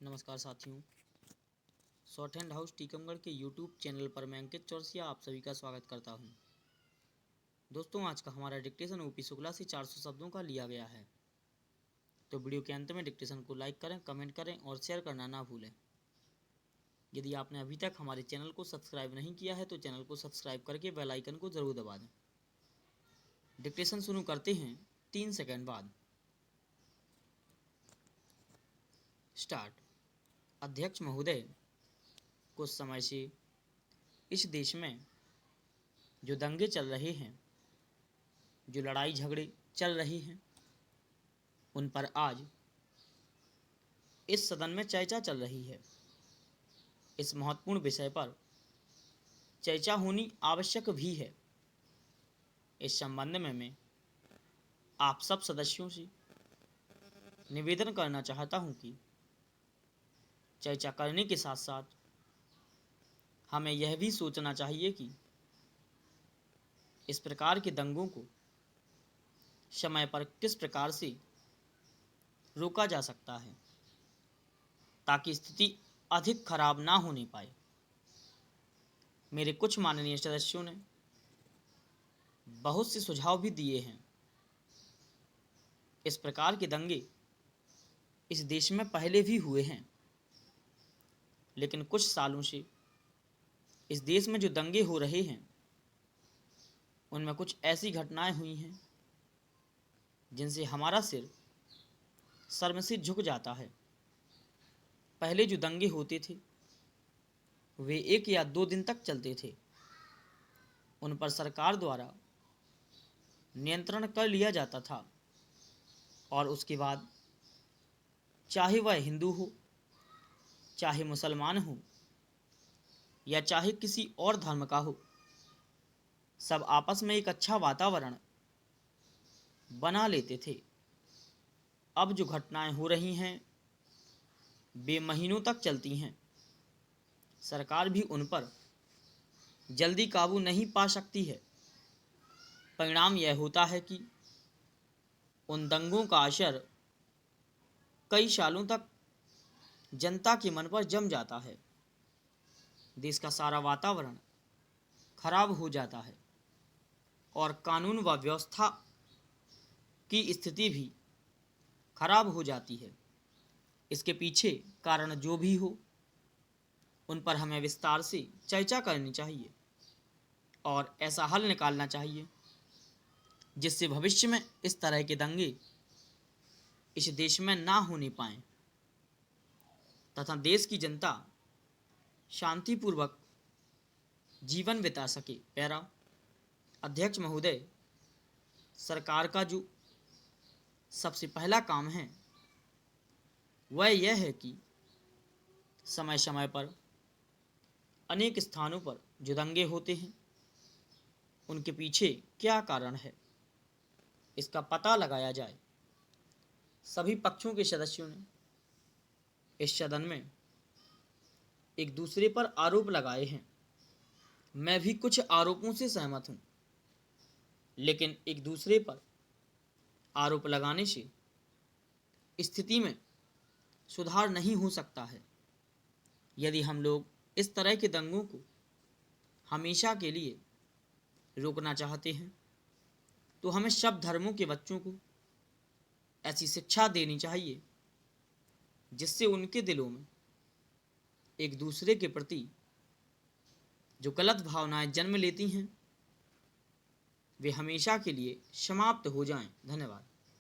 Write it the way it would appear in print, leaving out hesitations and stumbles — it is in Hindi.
नमस्कार साथियों, शॉर्ट हैंड हाउस टीकमगढ़ के यूट्यूब चैनल पर मैं अंकित चौरसिया आप सभी का स्वागत करता हूं। दोस्तों, आज का हमारा डिक्टेशन ओपी शुक्ला से 400 शब्दों का लिया गया है। तो वीडियो के अंत में डिक्टेशन को लाइक करें, कमेंट करें और शेयर करना ना भूलें। यदि आपने अभी तक हमारे चैनल को सब्सक्राइब नहीं किया है तो चैनल को सब्सक्राइब करके बेल आइकन को जरूर दबा दें। डिक्टेशन शुरू करते हैं 3 सेकेंड बाद। स्टार्ट। अध्यक्ष महोदय, कुछ समय से इस देश में जो दंगे चल रहे हैं, जो लड़ाई झगड़े चल रहे हैं, उन पर आज इस सदन में चर्चा चल रही है। इस महत्वपूर्ण विषय पर चर्चा होनी आवश्यक भी है। इस संबंध में मैं आप सब सदस्यों से निवेदन करना चाहता हूं कि चर्चा करने के साथ साथ हमें यह भी सोचना चाहिए कि इस प्रकार के दंगों को समय पर किस प्रकार से रोका जा सकता है ताकि स्थिति अधिक खराब ना होने पाए। मेरे कुछ माननीय सदस्यों ने बहुत से सुझाव भी दिए हैं। इस प्रकार के दंगे इस देश में पहले भी हुए हैं, लेकिन कुछ सालों से इस देश में जो दंगे हो रहे हैं उनमें कुछ ऐसी घटनाएं हुई हैं जिनसे हमारा सिर शर्म से झुक जाता है। पहले जो दंगे होते थे वे 1 या 2 दिन तक चलते थे। उन पर सरकार द्वारा नियंत्रण कर लिया जाता था और उसके बाद चाहे वह हिंदू हो, चाहे मुसलमान हो या चाहे किसी और धर्म का हो, सब आपस में एक अच्छा वातावरण बना लेते थे। अब जो घटनाएं हो रही हैं वे महीनों तक चलती हैं। सरकार भी उन पर जल्दी काबू नहीं पा सकती है। परिणाम यह होता है कि उन दंगों का असर कई सालों तक जनता के मन पर जम जाता है। देश का सारा वातावरण खराब हो जाता है और कानून व व्यवस्था की स्थिति भी खराब हो जाती है। इसके पीछे कारण जो भी हो उन पर हमें विस्तार से चर्चा करनी चाहिए और ऐसा हल निकालना चाहिए जिससे भविष्य में इस तरह के दंगे इस देश में ना होने पाएं तथा देश की जनता शांतिपूर्वक जीवन बिता सके। पैरा। अध्यक्ष महोदय, सरकार का जो सबसे पहला काम है वह यह है कि समय समय पर अनेक स्थानों पर जो दंगे होते हैं उनके पीछे क्या कारण है इसका पता लगाया जाए। सभी पक्षों के सदस्यों ने इस सदन में एक दूसरे पर आरोप लगाए हैं। मैं भी कुछ आरोपों से सहमत हूं, लेकिन एक दूसरे पर आरोप लगाने से स्थिति में सुधार नहीं हो सकता है। यदि हम लोग इस तरह के दंगों को हमेशा के लिए रोकना चाहते हैं तो हमें सब धर्मों के बच्चों को ऐसी शिक्षा देनी चाहिए जिससे उनके दिलों में एक दूसरे के प्रति जो गलत भावनाएं जन्म लेती हैं वे हमेशा के लिए समाप्त हो जाएं। धन्यवाद।